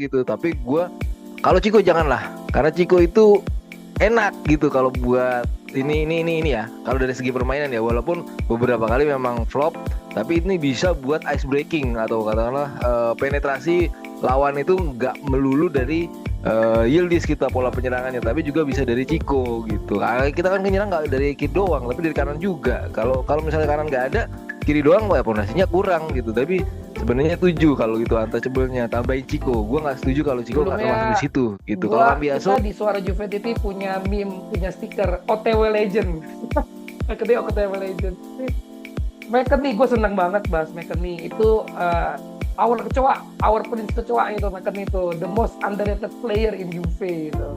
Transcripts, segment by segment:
gitu. Tapi kalau Ciko janganlah, karena Ciko itu enak gitu kalau buat ini ya. Kalau dari segi permainan ya, walaupun beberapa kali memang flop, tapi ini bisa buat ice breaking atau katakanlah penetrasi lawan itu nggak melulu dari Yildiz kita pola penyerangannya, tapi juga bisa dari Ciko gitu. Kita kan nyerang nggak dari kiri doang, tapi dari kanan juga. Kalau kalau misalnya kanan nggak ada, kiri doang, ya pondasinya kurang gitu. Tapi sebenarnya setuju kalau itu untouchable-nya tambahin Ciko. Gue nggak setuju kalau Ciko nggak termasuk di situ gitu. Kalau Cambiaso Kita di Suara Juventus punya meme, punya stiker OTW Legend. McKennie OTW Legend. McKennie gue seneng banget bahas McKennie itu our prince kecoa itu McKennie itu the most underrated player in Juve itu.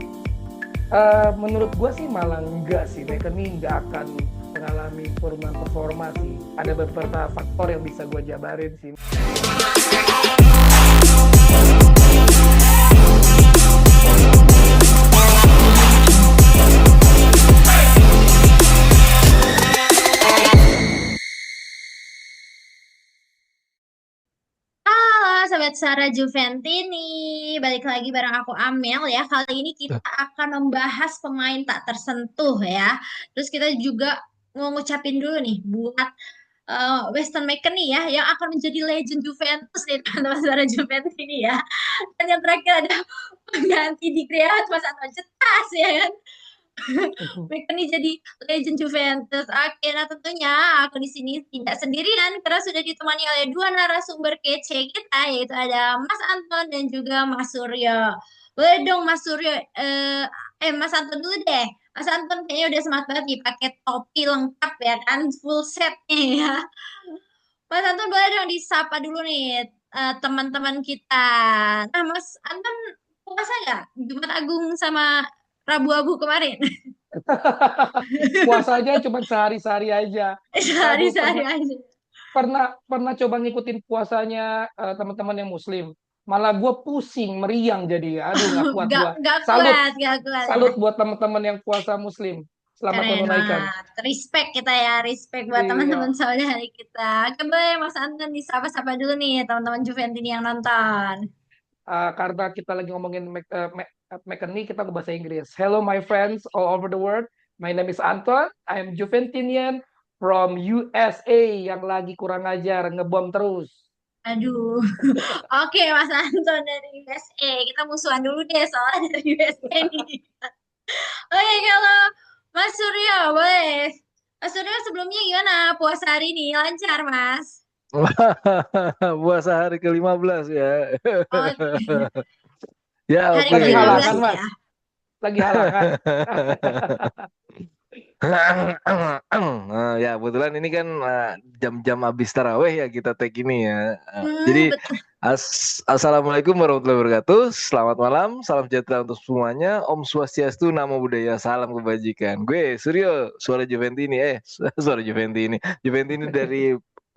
Menurut gue sih malah enggak sih, McKennie nggak akan mengalami performa sih. Ada beberapa faktor yang bisa gue jabarin sih. Halo Sobat Sarah Juventini, balik lagi bareng aku Amel ya. Kali ini kita akan membahas pemain tak tersentuh ya. Terus kita juga mau ngucapin dulu nih buat Weston McKennie ya, yang akan menjadi legend Juventus nih teman-teman Sarah Juventini ya. Dan yang terakhir ada pengganti di Griat Mas Anton Cetas ya kan. McKennie jadi legend Juventus. Oke, nah tentunya aku di sini tidak sendirian karena sudah ditemani oleh dua narasumber kece kita, yaitu ada Mas Anton dan juga Mas Suryo. Boleh dong Mas Suryo, Mas Anton dulu deh. Mas Anton kayaknya udah semangat banget nih pakai topi lengkap ya kan, full setnya ya. Mas Anton boleh dong disapa dulu nih teman-teman kita. Nah Mas Anton puasa nggak Jumat Agung sama Rabu Abu kemarin? Puasanya cuma sehari-hari aja. Aduh, Sehari-sehari aja. pernah coba ngikutin puasanya teman-teman yang Muslim. Malah gue pusing, meriang jadi. Aduh, nggak kuat gue. Nggak Salut, kuat, nggak kuat ya. salut buat teman-teman yang puasa Muslim. Selamat Keren menunaikan. banget. Respect kita ya, respect buat teman-teman Iya. saudari kita. Coba ya Mas Anton disapa-sapa dulu nih teman-teman Juventini yang nonton. Karena kita lagi ngomongin McKennie, kita ke bahasa Inggris. Hello my friends all over the world. My name is Anton. I am Juventinian from USA yang lagi kurang ajar, ngebom terus. Aduh. Oke, Mas Anton dari USA. Kita musuhan dulu deh soalnya dari USA nih. Oke, kalau Mas Suryo boleh. Mas Suryo sebelumnya gimana puasa hari ini? Lancar, Mas? puasa hari ke-15 ya. Oh, Ya hari oke. Lagi ke-15 halangan, Mas. ya. Lagi halangan. Nah, ya kebetulan ini kan jam-jam habis taraweh ya kita take ini ya. Jadi Betul. Assalamualaikum warahmatullahi wabarakatuh. Selamat malam, salam sejahtera untuk semuanya. Om Swastiastu, Namo Buddhaya, salam kebajikan. Gue Suryo, suara Juventini. Suara Juventini. Juventini dari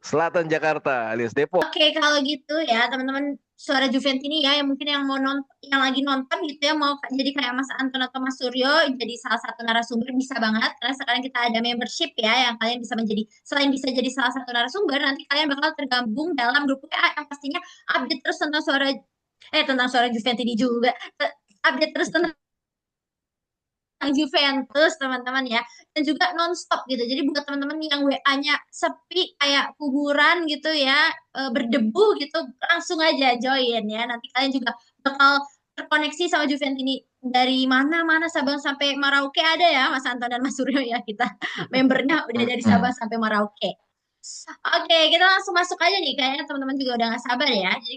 Selatan Jakarta alias Depok. Oke, kalau gitu ya teman-teman suara Juventini ya yang mungkin yang mau nonton, yang lagi nonton gitu ya mau jadi kayak Mas Anton atau Mas Suryo jadi salah satu narasumber bisa banget karena sekarang kita ada membership ya yang kalian bisa menjadi selain bisa jadi salah satu narasumber nanti kalian bakal tergabung dalam grup WA yang pastinya update terus tentang suara Juventini juga. Update terus tentang Juventus teman-teman ya dan juga nonstop gitu jadi buat teman-teman yang WA-nya sepi kayak kuburan gitu ya berdebu gitu langsung aja join ya nanti kalian juga bakal terkoneksi sama Juventini dari mana-mana Sabang sampai Merauke ada ya Mas Anton dan Mas Suryo ya kita membernya udah dari Sabang sampai Merauke. Oke, kita langsung masuk aja nih. Kayaknya teman-teman juga udah gak sabar ya. Jadi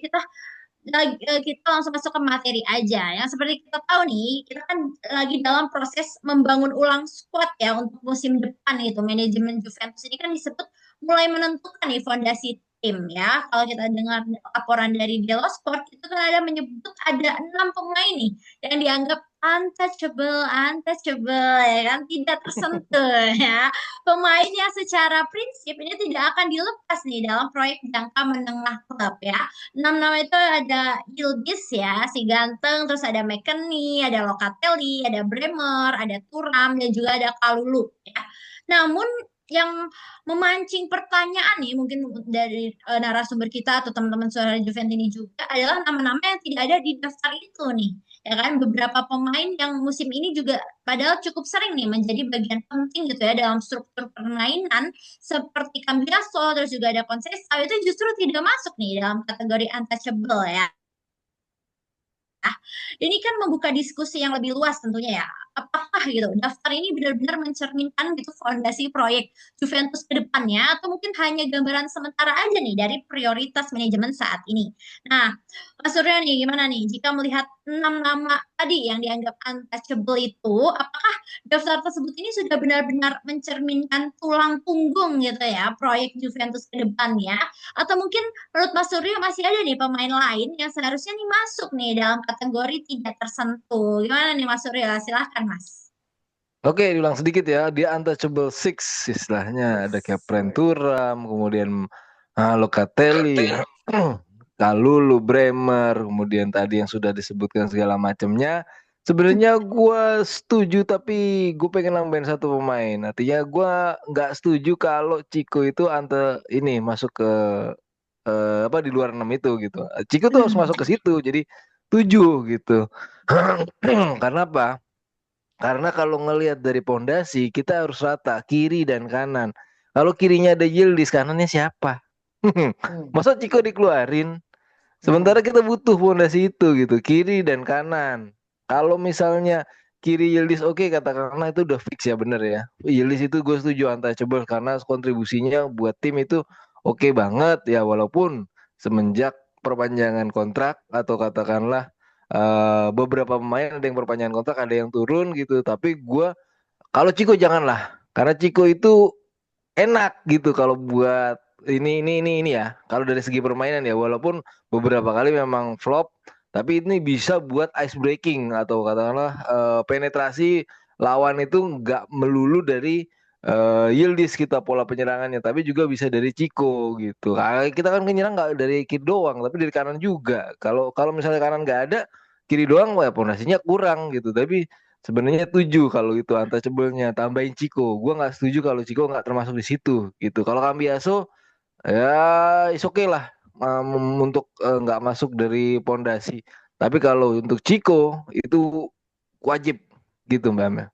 kita langsung masuk ke materi aja. Yang seperti kita tahu nih, kita kan lagi dalam proses membangun ulang squad ya untuk musim depan gitu. Manajemen Juventus ini kan disebut mulai menentukan nih fondasi tim ya. Kalau kita dengar laporan dari Dello Sport itu kan ada menyebut ada 6 pemain nih yang dianggap untouchable, untouchable ya kan tidak tersentuh ya. Pemain yang secara prinsip ini tidak akan dilepas nih dalam proyek jangka menengah klub ya. 6 nama itu ada Yildiz ya, si ganteng, terus ada McKennie, ada Locatelli, ada Bremer, ada Thuram, dan juga ada Kalulu ya. Namun yang memancing pertanyaan nih mungkin dari narasumber kita atau teman-teman suara Juventus ini juga adalah nama-nama yang tidak ada di daftar itu nih. Ya kan beberapa pemain yang musim ini juga padahal cukup sering nih menjadi bagian penting gitu ya dalam struktur permainan seperti Cambiaso terus juga ada Conceição itu justru tidak masuk nih dalam kategori untouchable ya. Ini kan membuka diskusi yang lebih luas tentunya ya. Apakah gitu daftar ini benar-benar mencerminkan gitu fondasi proyek Juventus ke depannya atau mungkin hanya gambaran sementara aja nih dari prioritas manajemen saat ini. Nah, Mas Surya nih gimana nih jika melihat 6 nama tadi yang dianggap untouchable itu, apakah daftar tersebut ini sudah benar-benar mencerminkan tulang punggung gitu ya proyek Juventus ke depannya atau mungkin menurut Mas Suryo masih ada nih pemain lain yang seharusnya nih masuk nih dalam kategori tidak tersentuh. Gimana nih Mas Suryo? Silahkan Mas. Oke, diulang sedikit ya. Dia untouchable six istilahnya. Ada kayak Prenturam, kemudian Locatelli, Kalulu, Bremer, kemudian tadi yang sudah disebutkan segala macamnya. Sebenarnya gue setuju, tapi gue pengen nambahin satu pemain. Artinya gue nggak setuju kalau Chico itu ini masuk ke apa di luar 6 itu gitu. Chico tuh harus Hmm. masuk ke situ. Jadi 7 gitu. Karena apa? Karena kalau ngelihat dari pondasi, kita harus rata kiri dan kanan. Kalau kirinya ada Yildiz, kanannya siapa? Hmm. Masa Ciko dikeluarin? Hmm. Sementara kita butuh pondasi itu gitu, kiri dan kanan. Kalau misalnya kiri Yildiz oke katakanlah itu udah fix ya bener ya. Yildiz itu gue setuju untouchable karena kontribusinya buat tim itu oke banget ya walaupun semenjak perpanjangan kontrak atau katakanlah beberapa pemain ada yang perpanjangan kontrak ada yang turun gitu. Tapi gue kalau Ciko janganlah karena Ciko itu enak gitu kalau buat ini ya. Kalau dari segi permainan ya walaupun beberapa kali memang flop tapi ini bisa buat ice breaking atau katakanlah penetrasi lawan itu nggak melulu dari Yildiz kita pola penyerangannya tapi juga bisa dari Ciko gitu. Kita kan menyerang nggak dari kiri doang tapi dari kanan juga. Kalau kalau misalnya kanan nggak ada kiri doang wah pondasinya kurang gitu. Tapi sebenarnya 7 kalau itu untouchable-nya tambahin Ciko. Gua nggak setuju kalau Ciko nggak termasuk di situ gitu. Kalau Cambiaso ya is oke lah untuk nggak masuk dari pondasi. Tapi kalau untuk Ciko itu wajib gitu Mbak Mel.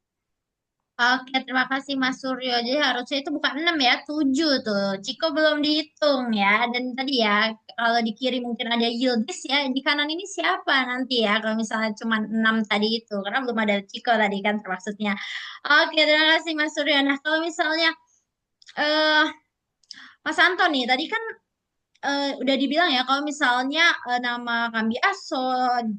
Oke, terima kasih Mas Suryo. Jadi harusnya itu bukan 6 ya, 7 tuh. Ciko belum dihitung ya. Dan tadi ya, kalau di kiri mungkin ada Yildiz ya. Di kanan ini siapa nanti ya, kalau misalnya cuma 6 tadi itu. Karena belum ada Ciko tadi kan termaksudnya. Oke, terima kasih Mas Suryo. Nah, kalau misalnya eh Mas Anton nih, tadi kan udah dibilang ya kalau misalnya nama Cambiaso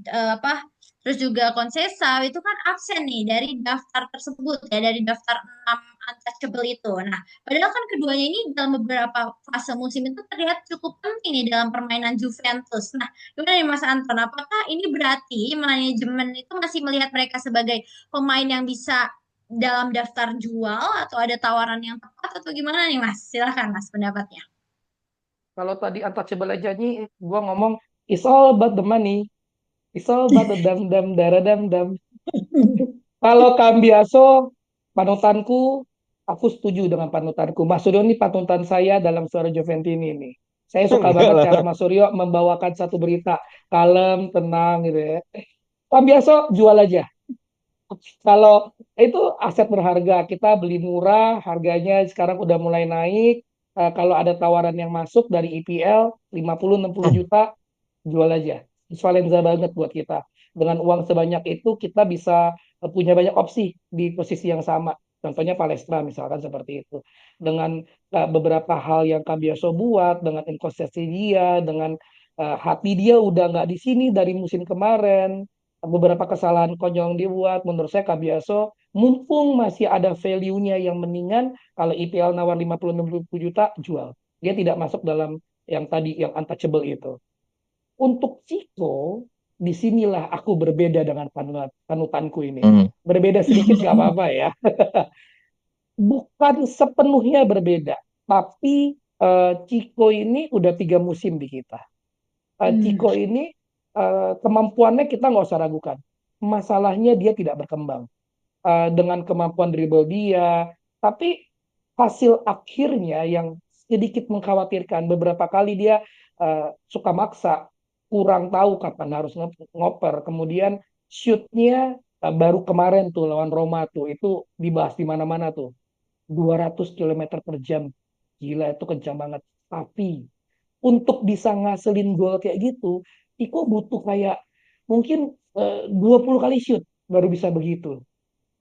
apa terus juga Conceição itu kan absen nih dari daftar tersebut ya dari daftar 6 untouchable itu. Nah, padahal kan keduanya ini dalam beberapa fase musim itu terlihat cukup penting nih dalam permainan Juventus. Nah, gimana nih Mas Anton? Apakah ini berarti manajemen itu masih melihat mereka sebagai pemain yang bisa dalam daftar jual atau ada tawaran yang tepat atau gimana nih Mas? Silahkan Mas pendapatnya. Kalau tadi untouchable aja nih, gua ngomong it's all about the money, it's all about the dam dam dara dam dam. Kalau Cambiaso, panutanku, aku setuju dengan panutanku. Mas Suryo ini panutan saya dalam suara Juventini ini. Saya suka Enggak banget lah. cara Mas Suryo membawakan satu berita kalem, tenang gitu ya. Cambiaso jual aja. Kalau itu aset berharga, kita beli murah, harganya sekarang udah mulai naik. Kalau ada tawaran yang masuk dari IPL 50-60 juta, jual aja. Valenza banget buat kita. Dengan uang sebanyak itu kita bisa punya banyak opsi di posisi yang sama. Contohnya Palestra misalkan seperti itu. Dengan beberapa hal yang Cambiaso buat, dengan inkonsistensi dia, dengan hati dia udah nggak di sini dari musim kemarin, beberapa kesalahan konyol yang dibuat, menurut saya Cambiaso mumpung masih ada value-nya yang mendingan, kalau IPL nawar 50-60 juta, jual. Dia tidak masuk dalam yang tadi, yang untouchable itu. Untuk Ciko, disinilah aku berbeda dengan panutanku ini. Hmm. Berbeda sedikit gak apa-apa ya. Bukan sepenuhnya berbeda. Tapi Ciko ini udah 3 musim di kita. Hmm. Ciko ini kemampuannya kita nggak usah ragukan. Masalahnya dia tidak berkembang. Dengan kemampuan dribble dia. Tapi hasil akhirnya yang sedikit mengkhawatirkan. Beberapa kali dia suka maksa, kurang tahu kapan harus ngoper. Kemudian shootnya baru kemarin tuh lawan Roma tuh, itu dibahas di mana-mana tuh. 200 kilometer per jam. Gila, itu kencang banget. Tapi untuk bisa ngaselin gol kayak gitu, Iko butuh kayak mungkin 20 kali shoot baru bisa begitu.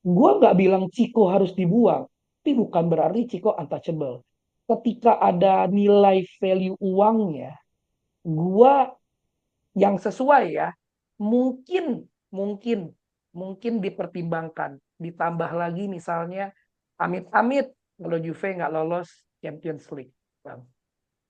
Gua nggak bilang Ciko harus dibuang, tapi bukan berarti Ciko untouchable. Ketika ada nilai value uangnya, gua yang sesuai ya, mungkin, mungkin, mungkin dipertimbangkan. Ditambah lagi misalnya, amit-amit kalau Juve nggak lolos Champions League, Bang.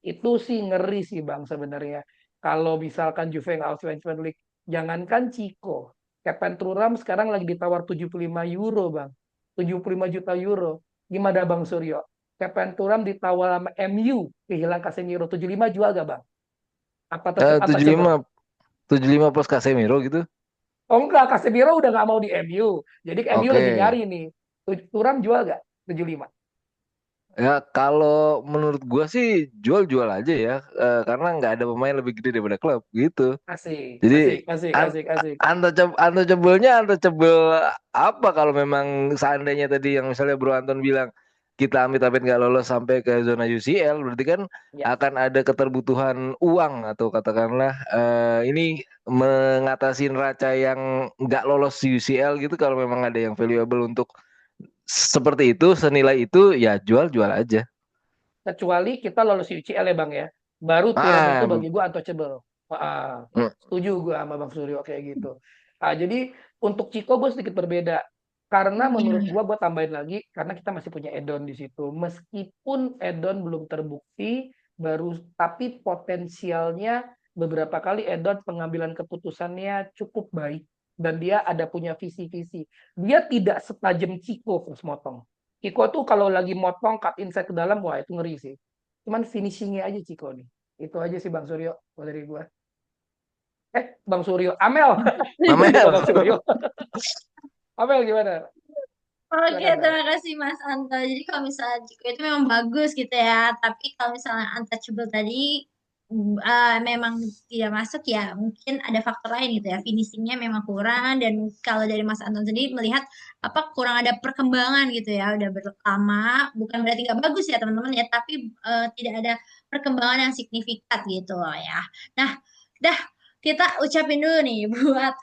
Itu sih ngeri sih Bang sebenarnya. Kalau misalkan Juve nggak lolos Champions League, jangankan Ciko. Kevin Thuram sekarang lagi ditawar 75 euro Bang. 75 juta euro. Gimana Bang Suryo? Kevin Thuram ditawar sama MU, kehilangan Casemiro 75 jual gak Bang? Apa tetap tujuh lima untouchable? 75 plus Casemiro gitu. Oh enggak, Casemiro udah nggak mau di MU. Jadi MU lagi Oke. nyari nih. Thuram jual gak? 75. Ya kalau menurut gua sih jual-jual aja ya, karena nggak ada pemain lebih gede daripada klub gitu. Asik, asik, Jadi asik, un asik, asik. untouchable-nya untouchable apa kalau memang seandainya tadi yang misalnya Bro Anton bilang kita amit-amit nggak lolos sampai ke zona UCL, berarti kan Ya, akan ada keterbutuhan uang atau katakanlah ini mengatasi neraca yang nggak lolos UCL gitu. Kalau memang ada yang valuable untuk seperti itu, senilai itu, ya jual-jual aja. kecuali kita lolos UCL ya Bang ya. Baru Thuram itu Ah, bagi gua untouchable. mm, Setuju gua sama Bang Suryo kayak gitu. Jadi untuk Ciko gue sedikit berbeda. Karena menurut gua tambahin lagi, karena kita masih punya Edon di situ. Meskipun Edon belum terbukti, baru tapi potensialnya beberapa kali Edon pengambilan keputusannya cukup baik. Dan dia ada punya visi-visi. Dia tidak setajam Ciko pas motong. Ciko tuh kalau lagi motong cut inside ke dalam, wah itu ngeri sih. Cuman finishingnya aja Ciko nih. Itu aja sih Bang Suryo kalau dari gua. Bang Suryo. Amel. Jadi kok Amel. Bang Suryo. Amel gimana? Oke, Gimana Amel? terima kasih Mas Anto. Jadi kalau misalnya Jiko itu memang bagus gitu ya, tapi kalau misalnya untouchable tadi memang tidak masuk ya, mungkin ada faktor lain gitu ya. Finishingnya memang kurang dan kalau dari Mas Anton sendiri melihat apa kurang ada perkembangan gitu ya, udah berlama, bukan berarti nggak bagus ya teman-teman ya, tapi tidak ada perkembangan yang signifikan gitu loh ya. Nah, dah kita ucapin dulu nih buat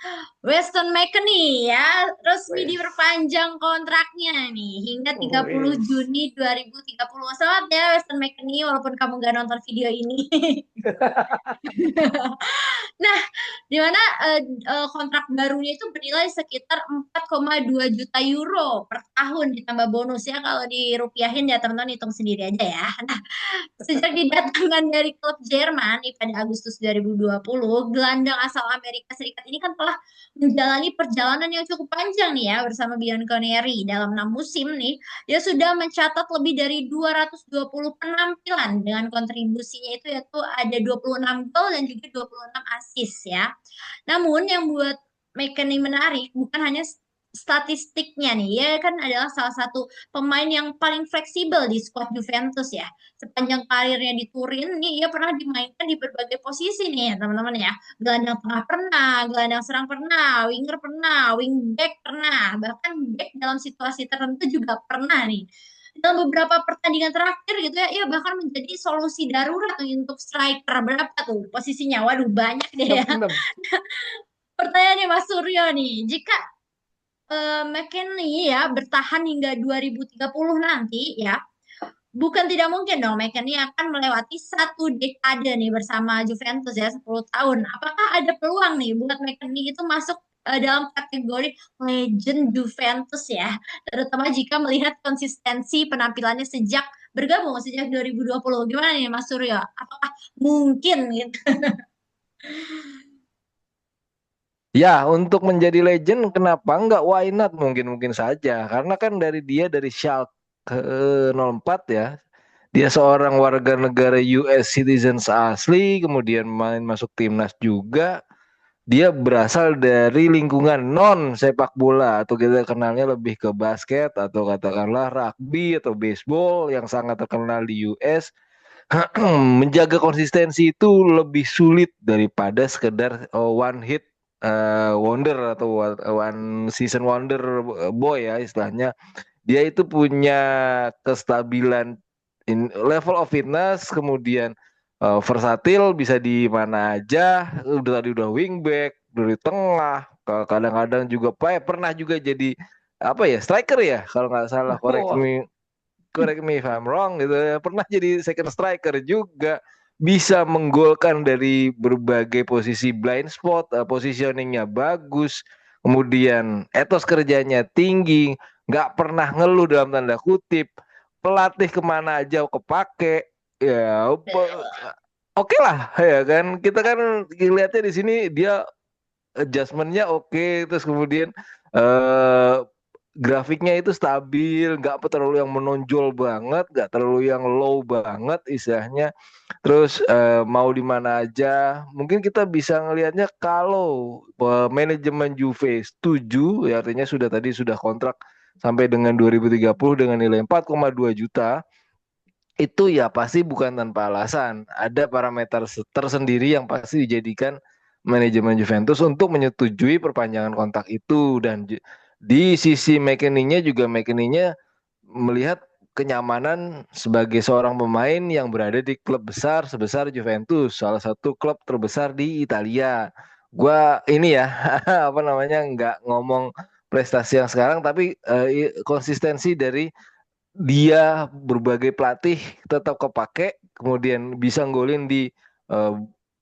Weston McKennie ya, resmi Wes. diperpanjang kontraknya nih hingga 30 Wes. Juni 2030. Selamat ya Weston McKennie walaupun kamu gak nonton video ini. Nah, di mana kontrak barunya itu bernilai sekitar 4,2 juta euro per tahun ditambah bonus ya kalau dirupiahin ya teman-teman hitung sendiri aja ya. Nah, sejak didatangkan dari klub Jerman nih pada Agustus 2020, gelandang asal Amerika Serikat ini kan telah menjalani perjalanan yang cukup panjang nih ya bersama Bianconeri dalam 6 musim nih. Dia sudah mencatat lebih dari 220 penampilan dengan kontribusinya itu yaitu ada 26 gol dan juga 26 assist ya. Namun yang buat McKennie menarik bukan hanya statistiknya nih, ya kan adalah salah satu pemain yang paling fleksibel di skuad Juventus ya. Sepanjang karirnya di Turin nih, ia pernah dimainkan di berbagai posisi nih ya teman-teman ya. Gelandang tengah pernah, gelandang serang pernah, winger pernah, wingback pernah, bahkan back dalam situasi tertentu juga pernah nih. Dalam beberapa pertandingan terakhir gitu ya, ia bahkan menjadi solusi darurat untuk striker berapa tuh posisinya? Waduh banyak deh ya. 66. Pertanyaannya Mas Suryo nih, jika McKennie ya bertahan hingga 2030 nanti ya, bukan tidak mungkin dong McKennie akan melewati satu dekade nih bersama Juventus ya 10 tahun. Apakah ada peluang nih buat McKennie itu masuk dalam kategori legend Juventus ya, terutama jika melihat konsistensi penampilannya sejak bergabung sejak 2020. Gimana nih Mas Suryo? Apakah mungkin gitu? Ya, untuk menjadi legend, kenapa enggak? Why not? Mungkin-mungkin saja. Karena kan dari Schalke 04 ya. Dia seorang warga negara US citizens asli, kemudian main masuk timnas juga. dia berasal dari lingkungan non sepak bola atau kita kenalnya lebih ke basket atau katakanlah rugby atau baseball yang sangat terkenal di US. Menjaga konsistensi itu lebih sulit daripada sekedar one hit wonder atau one season wonder boy ya istilahnya. Dia itu punya kestabilan level of fitness, kemudian versatil, bisa di mana aja. Udah tadi udah wingback, dari tengah, kadang-kadang juga pernah juga jadi apa ya striker ya kalau nggak salah, Wah, correct me if I'm wrong gitu ya. Pernah jadi second striker juga, bisa menggolkan dari berbagai posisi blind spot, positioningnya bagus, kemudian etos kerjanya tinggi, nggak pernah ngeluh dalam tanda kutip, pelatih kemana aja kepake, ya oke lah ya kan, kita kan lihatnya di sini dia adjustmentnya oke, terus kemudian eh grafiknya itu stabil, nggak terlalu yang menonjol banget, nggak terlalu yang low banget istilahnya. Terus mau di mana aja, mungkin kita bisa ngelihatnya kalau manajemen Juve setuju, ya artinya sudah kontrak sampai dengan 2030 dengan nilai 4,2 juta, itu ya pasti bukan tanpa alasan. Ada parameter tersendiri yang pasti dijadikan manajemen Juventus untuk menyetujui perpanjangan kontrak itu, dan di sisi McKennie-nya juga, McKennie-nya melihat kenyamanan sebagai seorang pemain yang berada di klub besar sebesar Juventus, salah satu klub terbesar di Italia. Gua ini ya apa namanya, nggak ngomong prestasi yang sekarang, tapi konsistensi dari dia berbagai pelatih tetap kepake, kemudian bisa golin di eh,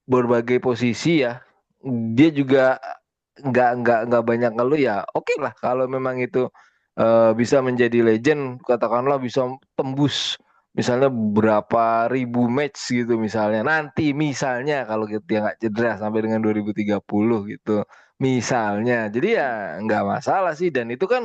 berbagai posisi ya. Dia juga nggak banyak ngeluh ya. Oke lah kalau memang itu bisa menjadi legend, katakanlah bisa tembus misalnya berapa ribu match gitu misalnya. Nanti misalnya kalau dia nggak cedera sampai dengan 2030 gitu. Misalnya. Jadi ya nggak masalah sih, dan itu kan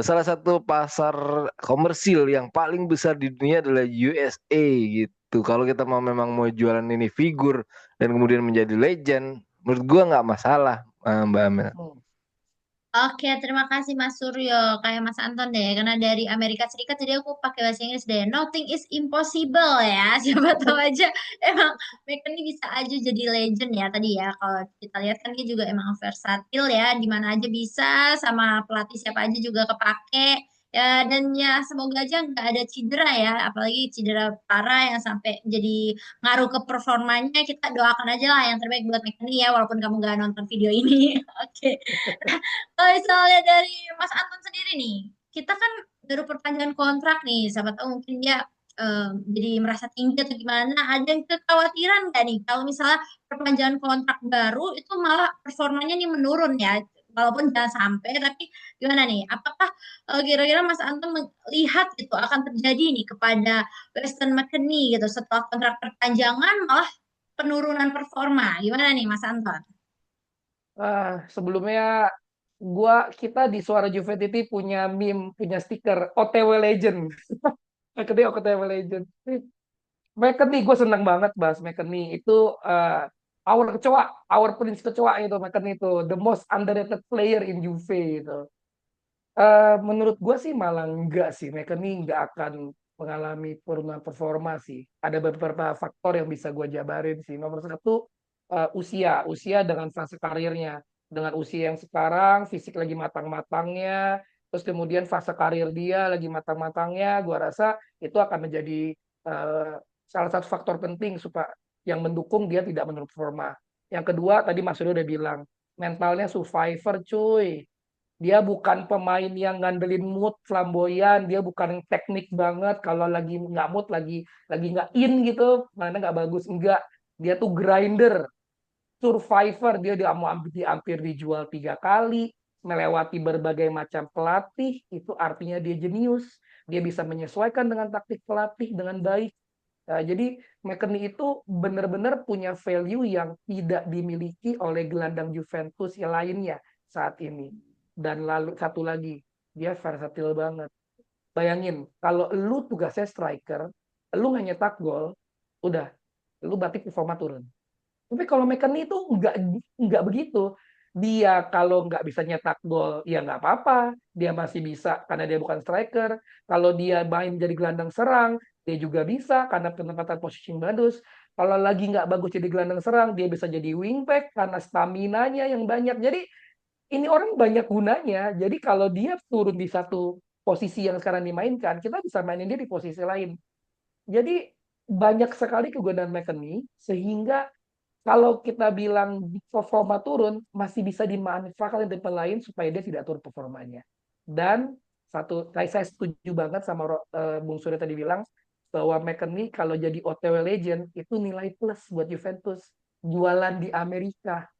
salah satu pasar komersil yang paling besar di dunia adalah USA gitu. Kalau kita memang mau jualan ini figur dan kemudian menjadi legend, menurut gua nggak masalah, Mbak Amel. hmm. Oke, terima kasih Mas Suryo. Kayak Mas Anton deh, karena dari Amerika Serikat jadi aku pakai bahasa Inggris deh. Nothing is impossible ya. Siapa tahu aja emang mereka ini bisa aja jadi legend ya tadi ya. Kalau kita lihat kan dia juga emang versatil ya, di mana aja bisa, sama pelatih siapa aja juga kepake. Ya, dan ya semoga aja nggak ada cedera ya, apalagi cedera parah yang sampai jadi ngaruh ke performanya. Kita doakan aja lah yang terbaik buat McKennie ya, walaupun kamu nggak nonton video ini. Oke. Kalau misalnya dari Mas Anton sendiri nih, kita kan baru perpanjangan kontrak nih, siapa tahu mungkin dia jadi merasa tinggi atau gimana, ada yang kekhawatiran nggak nih kalau misalnya perpanjangan kontrak baru itu malah performanya nih menurun ya, walaupun jangan sampai, tapi gimana nih, apakah kira-kira Mas Anton melihat itu akan terjadi nih kepada Weston McKennie gitu setelah kontrak perpanjangan malah penurunan performa, gimana nih Mas Anton? Sebelumnya kita di Suara Juventus punya meme, punya stiker OTW Legend. Kedai OTW Legend. McKennie gue senang banget bahas McKennie itu our kecoa, our prince kecoa itu McKennie itu the most underrated player in Juve itu. Menurut gue sih malah enggak sih, McKennie enggak akan mengalami penurunan performa sih. Ada beberapa faktor yang bisa gue jabarin sih. Nomor satu, usia dengan fase karirnya. Dengan usia yang sekarang, fisik lagi matang-matangnya, terus kemudian fase karir dia lagi matang-matangnya, gue rasa itu akan menjadi eh, salah satu faktor penting supaya yang mendukung dia tidak menurun performa. Yang kedua, tadi Mas Suryo udah bilang, mentalnya survivor cuy. Dia bukan pemain yang ngandelin mood flamboyan, dia bukan teknik banget kalau lagi nggak mood, lagi nggak in gitu, mana nggak bagus, enggak. Dia tuh grinder, survivor, dia hampir dijual 3 kali, melewati berbagai macam pelatih, itu artinya dia jenius. Dia bisa menyesuaikan dengan taktik pelatih dengan baik. Jadi McKennie itu benar-benar punya value yang tidak dimiliki oleh gelandang Juventus yang lainnya saat ini. Dan lalu satu lagi, dia versatil banget. Bayangin, kalau lu tugasnya striker, lu hanya nyetak gol, udah, lu berarti performa turun. Tapi kalau McKennie itu nggak begitu. Dia kalau nggak bisa nyetak gol, ya nggak apa-apa. Dia masih bisa karena dia bukan striker. Kalau dia main jadi gelandang serang, dia juga bisa karena penempatan posisi bagus. Kalau lagi nggak bagus jadi gelandang serang, dia bisa jadi wingback karena stamina-nya yang banyak. Jadi ini orang banyak gunanya. Jadi kalau dia turun di satu posisi yang sekarang dimainkan, kita bisa mainin dia di posisi lain. Jadi banyak sekali kegunaan McKennie sehingga kalau kita bilang performa turun, masih bisa dimanfaatkan di tempat lain supaya dia tidak turun performanya. Dan satu, saya setuju banget sama Bung Surya tadi bilang bahwa McKennie kalau jadi OTW legend itu nilai plus buat Juventus jualan di Amerika.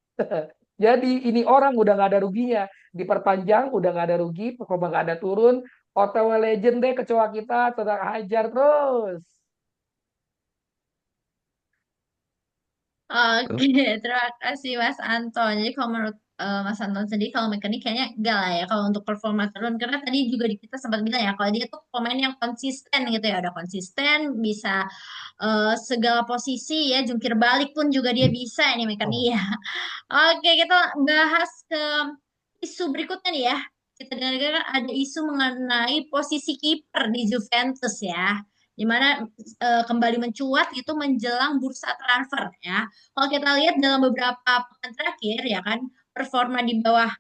Jadi ini orang udah nggak ada ruginya, diperpanjang udah nggak ada rugi, performa nggak ada turun, OTW legend deh kecoa kita tetap hajar terus. Oke, terima kasih Mas Anton. Jadi kalau menurut Mas Anton sendiri, kalau mekanik kayaknya enggak lah ya kalau untuk performa turun. Karena tadi juga kita sempat bilang ya, kalau dia tuh pemain yang konsisten gitu ya, udah konsisten, bisa segala posisi ya, jungkir balik pun juga dia bisa ini mekanik Oh. ya. Oke, kita bahas ke isu berikutnya nih ya. Kita dengar ada isu mengenai posisi kiper di Juventus ya, di mana kembali mencuat itu menjelang bursa transfer ya. Kalau kita lihat dalam beberapa pekan terakhir ya kan, performa di bawah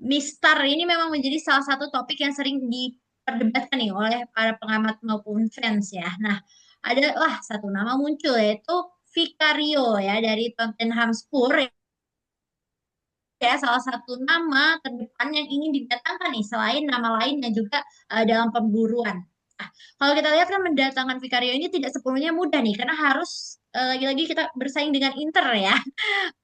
Mister ini memang menjadi salah satu topik yang sering diperdebatkan nih oleh para pengamat maupun fans ya. Nah, adalah satu nama muncul yaitu Vicario ya dari Tottenham Hotspur ya, salah satu nama terdepan yang ingin didatangkan nih selain nama lain yang juga dalam pemburuan. Nah, kalau kita lihat kan mendatangkan Vicario ini tidak sepenuhnya mudah nih karena harus lagi-lagi kita bersaing dengan Inter ya,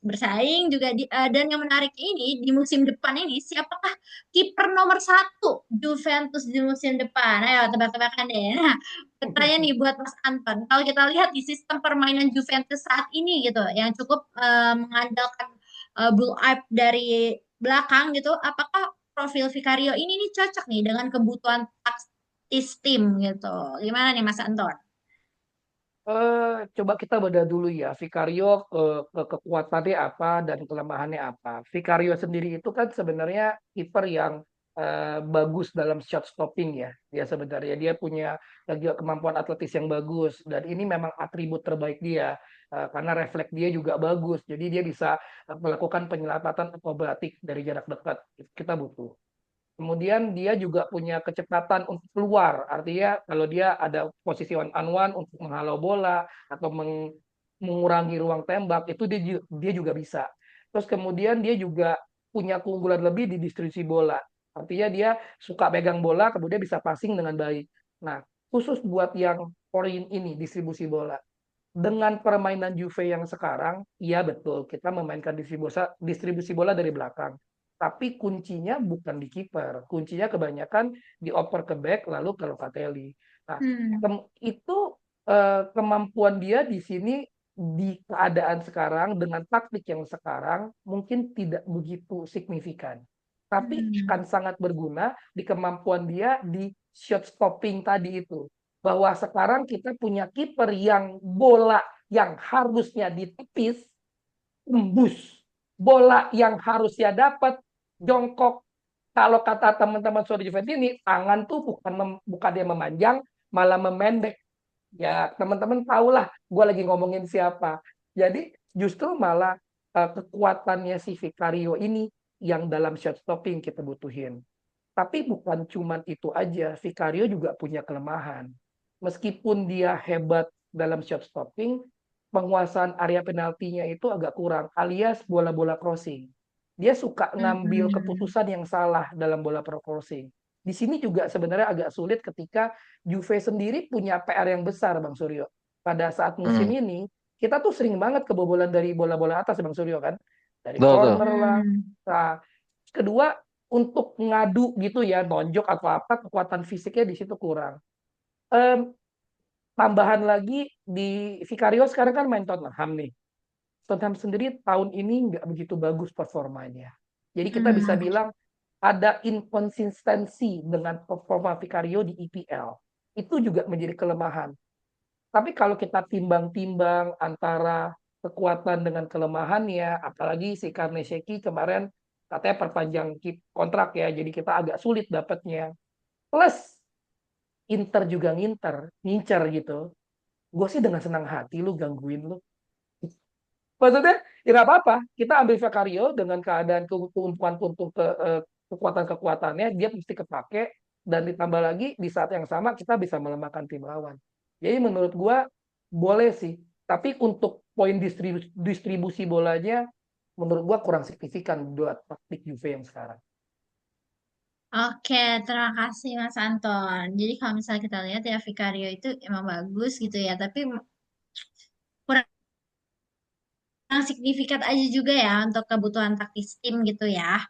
bersaing juga dan yang menarik ini di musim depan ini siapakah kiper nomor satu Juventus di musim depan? Ayo tebak-tebakan deh. Nah, pertanyaan nih buat Mas Anton. Kalau kita lihat di sistem permainan Juventus saat ini gitu, yang cukup mengandalkan build up dari belakang gitu, apakah profil Vicario ini nih cocok nih dengan kebutuhan taktis tim gitu? Gimana nih Mas Anton? Coba kita bedah dulu ya, Vicario kekuatannya apa dan kelemahannya apa. Vicario sendiri itu kan sebenarnya kiper yang bagus dalam shot stopping ya. Dia sebenarnya dia punya juga kemampuan atletis yang bagus dan ini memang atribut terbaik dia karena refleks dia juga bagus. Jadi dia bisa melakukan penyelamatan akrobatik dari jarak dekat. Kita butuh. Kemudian dia juga punya kecepatan untuk keluar. Artinya kalau dia ada posisi one on one untuk menghalau bola atau mengurangi ruang tembak, itu dia juga bisa. Terus kemudian dia juga punya keunggulan lebih di distribusi bola. Artinya dia suka pegang bola, kemudian bisa passing dengan baik. Nah, khusus buat yang poin ini, distribusi bola. Dengan permainan Juve yang sekarang, iya betul, kita memainkan distribusi bola dari belakang. Tapi kuncinya bukan di kiper, kuncinya kebanyakan dioper ke back lalu ke Locatelli. Nah, Hmm. itu kemampuan dia di sini di keadaan sekarang dengan taktik yang sekarang mungkin tidak begitu signifikan. Tapi Hmm. akan sangat berguna di kemampuan dia di shot stopping tadi itu. Bahwa sekarang kita punya kiper yang bola yang harusnya ditepis, tembus. Bola yang harusnya dapat, jongkok. Kalau kata teman-teman Sorry Juventus ini, tangan tuh bukan dia memanjang, malah memendek. Ya, teman-teman tahulah gue lagi ngomongin siapa. Jadi justru malah kekuatannya si Vicario ini yang dalam shot stopping kita butuhin. Tapi bukan cuma itu aja, Vicario juga punya kelemahan. Meskipun dia hebat dalam shot stopping, penguasaan area penaltinya itu agak kurang, alias bola-bola crossing. Dia suka ngambil Hmm. keputusan yang salah dalam bola crossing. Di sini juga sebenarnya agak sulit ketika Juve sendiri punya PR yang besar, Bang Suryo. Pada saat musim Hmm. ini, kita tuh sering banget kebobolan dari bola-bola atas, Bang Suryo kan? Dari Betul, betul. corner lah. Hmm. Nah, kedua, untuk ngadu gitu ya, nonjok atau apa, kekuatan fisiknya di situ kurang. Em, Tambahan lagi di Vicario sekarang kan main Tottenham nih. Tottenham sendiri tahun ini nggak begitu bagus performanya. Jadi kita bisa Hmm. bilang ada inkonsistensi dengan performa Vicario di EPL. Itu juga menjadi kelemahan. Tapi kalau kita timbang-timbang antara kekuatan dengan kelemahannya, apalagi si Karnesheki kemarin katanya perpanjang kontrak ya, jadi kita agak sulit dapatnya. Plus Inter juga ngincer gitu. Gue sih dengan senang hati lu gangguin lu. Maksudnya ya nggak apa-apa. Kita ambil Vicario dengan keadaan keuntungan untuk kekuatan-kekuatannya, dia mesti kepake dan ditambah lagi di saat yang sama kita bisa melemahkan tim lawan. Jadi menurut gua boleh sih, tapi untuk poin distribusi bolanya menurut gua kurang signifikan buat taktik Juve yang sekarang. Oke, terima kasih Mas Anton. Jadi kalau misalnya kita lihat ya Vicario itu emang bagus gitu ya, tapi kurang signifikan aja juga ya untuk kebutuhan taktis tim gitu ya.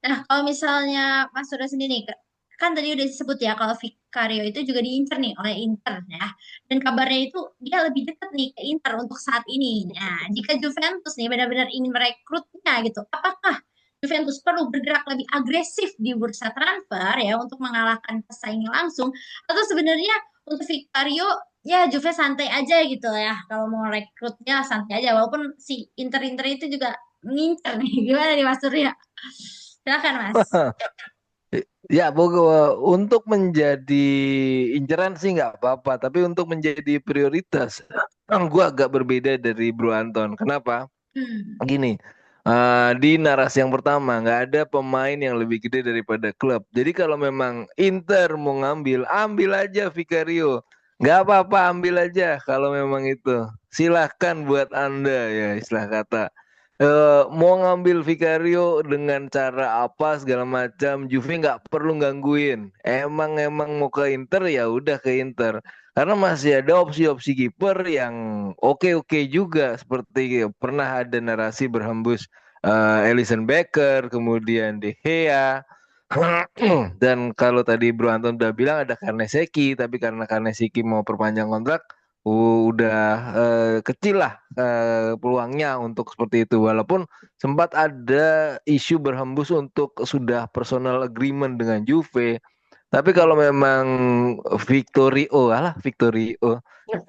Nah, kalau misalnya Mas Surya sendiri nih, kan tadi udah disebut ya kalau Vicario itu juga diincar nih oleh Inter ya. Dan kabarnya itu dia lebih dekat nih ke Inter untuk saat ini. Nah, jika Juventus nih benar-benar ingin merekrutnya gitu, apakah Juventus perlu bergerak lebih agresif di bursa transfer ya untuk mengalahkan pesaing langsung, atau sebenarnya untuk Vicario ya Juve santai aja gitu ya, kalau mau rekrutnya santai aja walaupun si Inter-Inter itu juga ngincer nih. Gimana nih Mas Surya? Silakan Mas. Ya, pokok untuk menjadi inceran sih nggak apa-apa, tapi untuk menjadi prioritas, gue agak berbeda dari Bro Anton. Kenapa? Hmm. Gini, di narasi yang pertama nggak ada pemain yang lebih gede daripada klub. Jadi kalau memang Inter mau ngambil, ambil aja Vicario. Nggak apa-apa, ambil aja kalau memang itu. Silahkan buat Anda ya, istilah kata. Mau ngambil Vicario dengan cara apa segala macam, Juve nggak perlu gangguin. Emang mau ke Inter ya udah ke Inter. Karena masih ada opsi-opsi kiper yang oke-oke juga. Seperti pernah ada narasi berhembus Alisson Becker, kemudian De Gea. Dan kalau tadi Bro Anton udah bilang ada Karneseki, tapi karena Karneseki mau perpanjang kontrak, udah kecil lah peluangnya untuk seperti itu. Walaupun sempat ada isu berhembus untuk sudah personal agreement dengan Juve. Tapi kalau memang Victorio,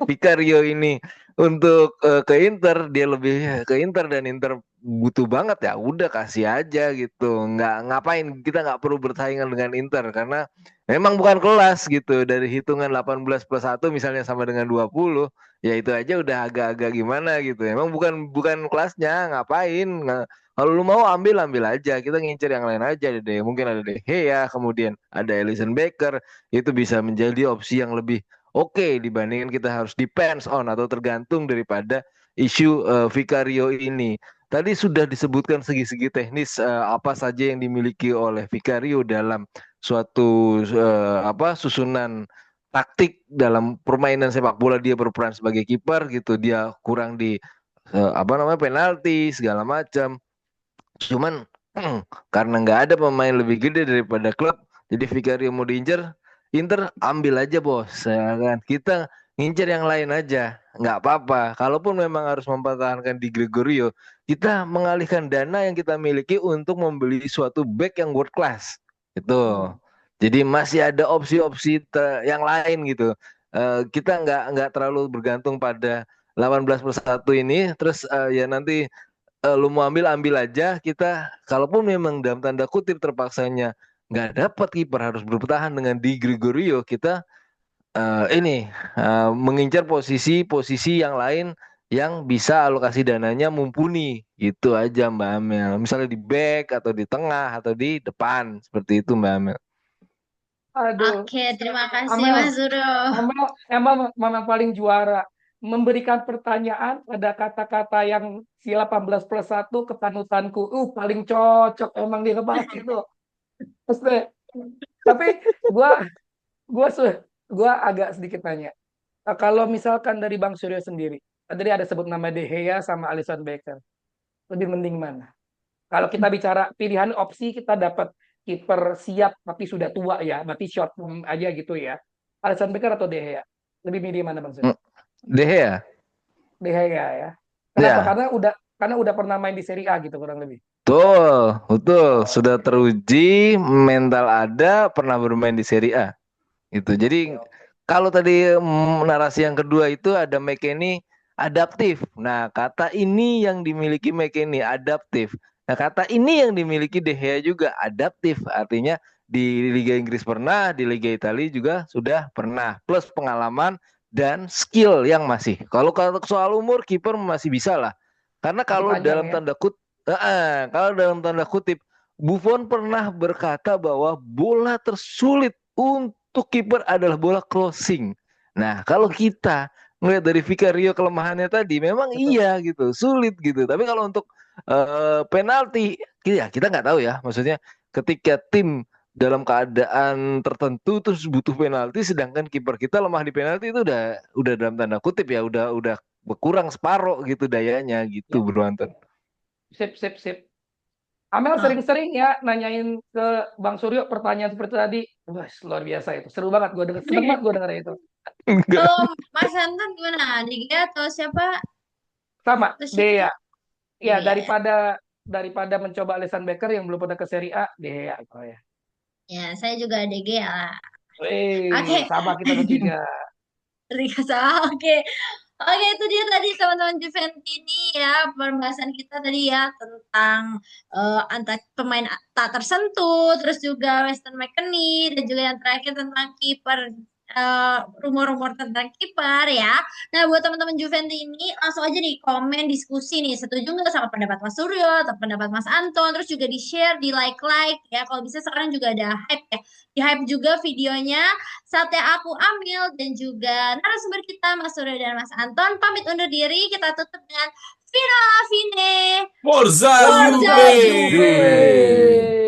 Vicario ini untuk ke Inter, dia lebih ke Inter dan Inter butuh banget ya udah kasih aja gitu, nggak ngapain, kita nggak perlu bersaingan dengan Inter karena memang bukan kelas gitu. Dari hitungan 18 plus 1 misalnya sama dengan 20, ya itu aja udah agak-agak gimana gitu, emang bukan bukan kelasnya, ngapain. Kalau lu mau ambil ambil aja, kita ngincer yang lain aja deh, mungkin ada De Gea, kemudian ada Alisson Becker, itu bisa menjadi opsi yang lebih oke dibandingin kita harus depends on atau tergantung daripada isu Vicario ini. Tadi sudah disebutkan segi-segi teknis apa saja yang dimiliki oleh Vicario dalam suatu susunan taktik dalam permainan sepak bola. Dia berperan sebagai kiper gitu, dia kurang di penalti segala macam. Cuman karena nggak ada pemain lebih gede daripada klub, jadi Vicario mau diincer, Inter ambil aja bos, ya kan? Kita ngincer yang lain aja, nggak apa-apa. Kalaupun memang harus mempertahankan di Gregorio, kita mengalihkan dana yang kita miliki untuk membeli suatu back yang world class, itu. Jadi masih ada opsi-opsi yang lain gitu. Kita nggak terlalu bergantung pada 18+1 ini, terus ya nanti lu mau ambil ambil aja. Kita kalaupun memang dalam tanda kutip terpaksanya nggak dapat kiper, harus bertahan dengan Di Gregorio, kita ini mengincar posisi-posisi yang lain yang bisa alokasi dananya mumpuni, gitu aja Mbak Amel, misalnya di back atau di tengah atau di depan, seperti itu Mbak Amel. Aduh, Oke, terima kasih Amel, Mas Zuro. Amel emang memang paling juara memberikan pertanyaan pada kata-kata yang si 18+1 kepanutanku. Paling cocok emang dia ngebahas itu. Maksudnya, tapi gua gua su- gua agak sedikit nanya. Kalau misalkan dari Bang Suryo sendiri, tadi ada sebut nama De Gea sama Alisson Becker. Lebih mending mana? Kalau kita bicara pilihan opsi, kita dapat kiper siap tapi sudah tua ya, berarti short term aja gitu ya. Alisson Becker atau De Gea? Lebih milih mana Bang Suryo? De Gea De Gea ya. Kenapa? ya. Karena udah pernah main di Serie A gitu kurang lebih. Betul, betul. Oh, Sudah teruji, mental ada, pernah bermain di Serie A. Itu. Jadi oke. kalau tadi narasi yang kedua itu ada McKennie, adaptif. Nah, kata ini yang dimiliki McKennie, adaptif. Nah, kata ini yang dimiliki De Gea juga, adaptif. Artinya di Liga Inggris pernah, di Liga Italia juga sudah pernah. Plus pengalaman dan skill yang masih. Kalau soal umur, kiper masih bisa lah. Karena Masih panjang ya. kalau dalam tanda kutip, Buffon pernah berkata bahwa bola tersulit untuk kiper adalah bola crossing. Nah, kalau kita ngelihat dari Vicario kelemahannya tadi, memang Betul. iya gitu, sulit gitu. Tapi kalau untuk penalti, ya kita nggak tahu ya. Maksudnya ketika tim dalam keadaan tertentu terus butuh penalti, sedangkan kiper kita lemah di penalti itu udah dalam tanda kutip ya, udah berkurang separuh gitu dayanya gitu, Ya, Bro Anton. sip, sip, sip. Amel Oh, sering-sering ya nanyain ke Bang Suryo pertanyaan seperti tadi. Wah, luar biasa itu. Seru banget gue denger. Seneng banget gue denger itu. Enggak. kalau Mas Anton gimana? Diga atau siapa? Sama, Atau siapa? Dea. Ya, Dia ya. daripada mencoba Alisson Becker yang belum pernah ke Serie A, Dea. Oh ya. Ya, saya juga DG lah. Wih, Oke, sama kita bertiga. Rika salah. Oke. Oke, itu dia tadi teman-teman Juventini ya pembahasan kita tadi ya tentang antar pemain tak tersentuh, terus juga Weston McKennie dan juga yang terakhir tentang kiper rumor-rumor tentang kiper ya. Nah, buat teman-teman Juventini langsung aja nih komen diskusi nih setuju nggak sama pendapat Mas Suryo atau pendapat Mas Anton, terus juga di share, di like ya. Kalau bisa sekarang juga ada hype ya, di hype juga videonya saatnya aku ambil dan juga narasumber kita Mas Surya dan Mas Anton pamit undur diri. Kita tutup dengan Vino Fine Forza Forza Forza Juve! Juve! Juve.